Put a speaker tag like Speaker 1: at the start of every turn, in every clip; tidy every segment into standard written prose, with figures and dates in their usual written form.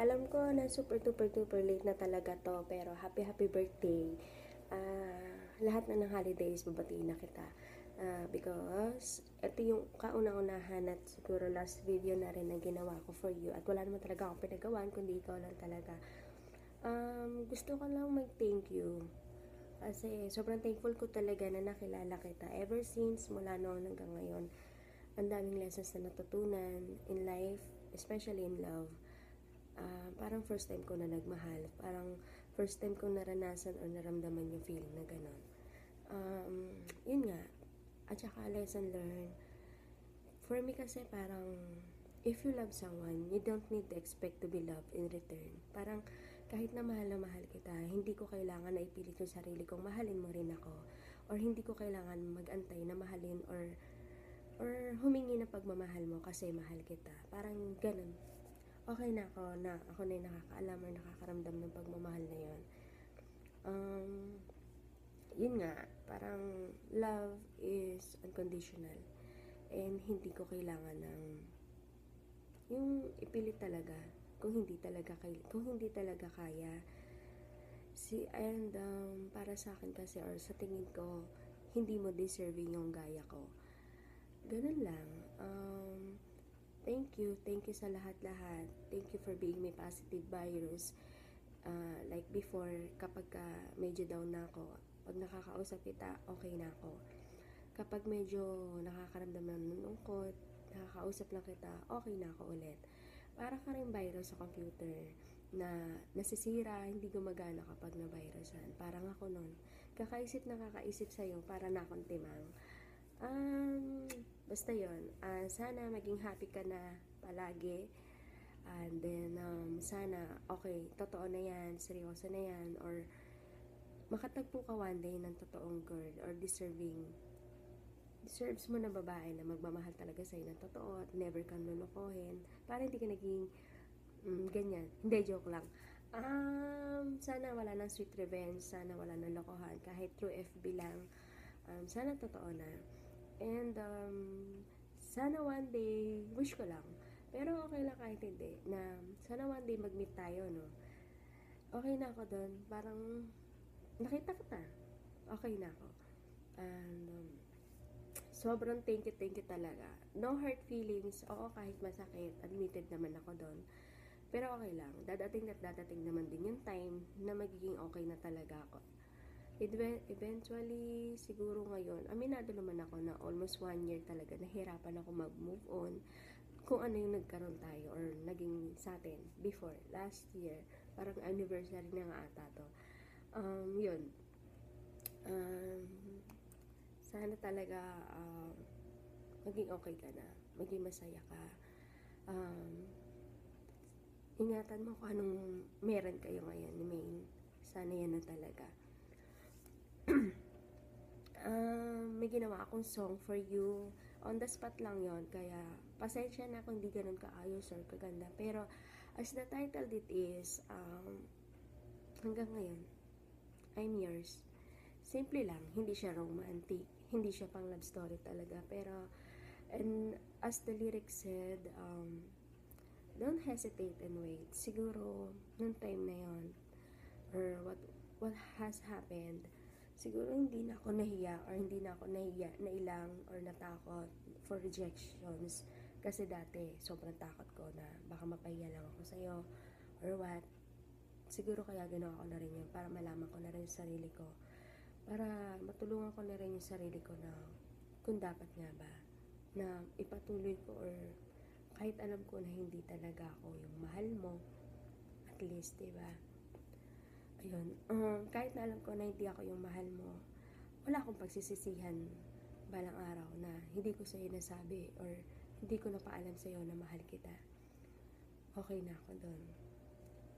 Speaker 1: Alam ko na super duper duper late na talaga to, pero happy happy birthday. Lahat na ng holidays, babatiin na kita. Because ito yung kauna-unahan at siguro last video na rin na ginawa ko for you. At wala naman talaga akong pinagawan, kundi ikaw lang talaga. Gusto ko lang mag-thank you. Kasi sobrang thankful ko talaga na nakilala kita. Ever since, mula noon hanggang ngayon, ang daming lessons na natutunan in life, especially in love. Parang first time ko na nagmahal. Parang first time ko naranasan or naramdaman yung feeling na gano'n. Yun nga. At saka lesson learned. For me kasi parang, if you love someone, you don't need to expect to be loved in return. Parang kahit na mahal kita, hindi ko kailangan na ipilit yung sarili kong mahalin mo rin ako. Or hindi ko kailangan mag-antay na mahalin or humingi ng pagmamahal mo kasi mahal kita. Parang ganun. Okay na ako na yung nakakaalam or nakakaramdam ng pagmamahal na yun. Yun nga, parang love is unconditional. And hindi ko kailangan ng yung ipilit talaga kung hindi talaga kaya. Para sa akin kasi or sa tingin ko, hindi mo deserving yung gaya ko. Ganun lang. Thank you sa lahat-lahat. Thank you for being my positive virus. Like before, kapag medyo down na ako, pag nakakausap kita, okay na ako. Kapag medyo nakakaramdam ng lungkot, nakakausap lang kita, okay na ako ulit. Para ka rin virus sa computer na nasisira, hindi gumagana kapag na-virusan. Parang ako nun. Kakaisip sa'yo, para na akong timang. Basta yun. Sana maging happy ka na palagi. And then, sana, okay, totoo na yan, seryoso na yan, or makatagpo ka one day ng totoong girl or deserves mo na babae na magmamahal talaga sa'yo ng totoo at never kang lulukohin para hindi ka naging ganyan. Hindi, joke lang. Sana wala nang sweet revenge, sana wala nang lokohan, kahit through FB lang. Sana totoo na. And sana one day, wish ko lang, pero okay lang kahit hindi, na sana one day mag-meet tayo, no? Okay na ako doon. Parang nakita kita, okay na ako. And sobrang thank you talaga. No hurt feelings. Oo, kahit masakit, admitted naman ako doon. Pero okay lang. Dadating naman din yung time na magiging okay na talaga ako. Eventually, siguro ngayon, aminado naman ako na almost 1 year talaga nahirapan ako mag-move on kung ano yung nagkaroon tayo or naging sa atin before, last year. Parang anniversary na nga ata to. Yun. Sana talaga maging okay ka na, maging masaya ka. Ingatan mo kung anong meron kayo ngayon ni Maine. Sana yan na talaga. May ginawa akong song for you. On the spot lang yon, kaya pasensya na kung hindi ganun kaayos or kaganda. Pero as the title it is, hanggang ngayon, I'm yours. Simple lang, hindi siya romantic, hindi siya pang love story talaga. Pero, and as the lyrics said, don't hesitate and wait. Siguro, nung time na yon, or what has happened, siguro hindi na ako nahiya or hindi na ako nailang or natakot for rejections. Kasi dati, sobrang takot ko na baka mapahiya lang ako sa'yo or what. Siguro kaya ginawa ko na rin yun para malaman ko na rin yung sarili ko. Para matulungan ko na rin yung sarili ko na kung dapat nga ba na ipatuloy ko or kahit alam ko na hindi talaga ako yung mahal mo. At least, diba? Ayun, kahit na alam ko na hindi ako yung mahal mo, wala akong pagsisisihan balang araw na hindi ko sa'yo nasabi or hindi ko napaalam sa'yo na mahal kita. Okay na ako doon.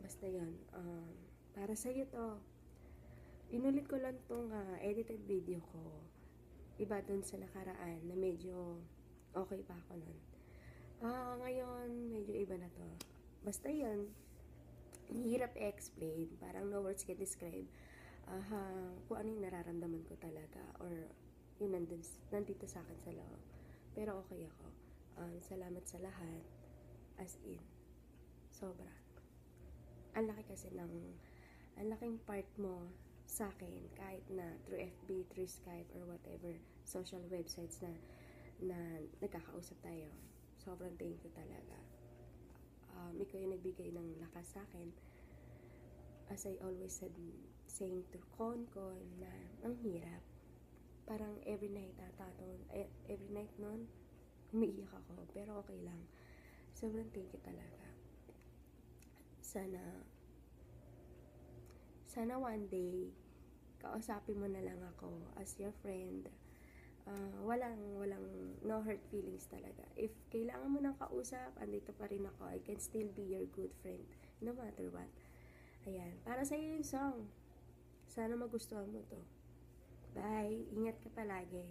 Speaker 1: Basta yun, para sa'yo to. Inulit ko lang tong edited video ko. Iba doon sa nakaraan na medyo okay pa ako nun. Ngayon, medyo iba na to. Basta yun, hirap i-explain, parang no words can describe kung ano yung nararamdaman ko talaga or yung nandito sa akin sa loob. Pero okay ako. Salamat sa lahat, as in sobra. ang laki kasi ang laking part mo sa akin, kahit na through FB, through Skype, or whatever social websites na nagkakausap tayo. Sobrang thank you talaga. Ikaw yung nagbigay ng lakas sa akin. As I always said, saying to Konkon na ang hirap. Parang every night every night nun, umiiyak ako. Pero okay lang. Sobrang thank you talaga. Sana one day, kausapin mo na lang ako as your friend. Walang no hurt feelings talaga. If kailangan mo ng kausap, andito pa rin ako. I can still be your good friend no matter what. Ayan, para sa iyo yung song. Sana magustuhan mo to. Bye. Ingat ka palagi.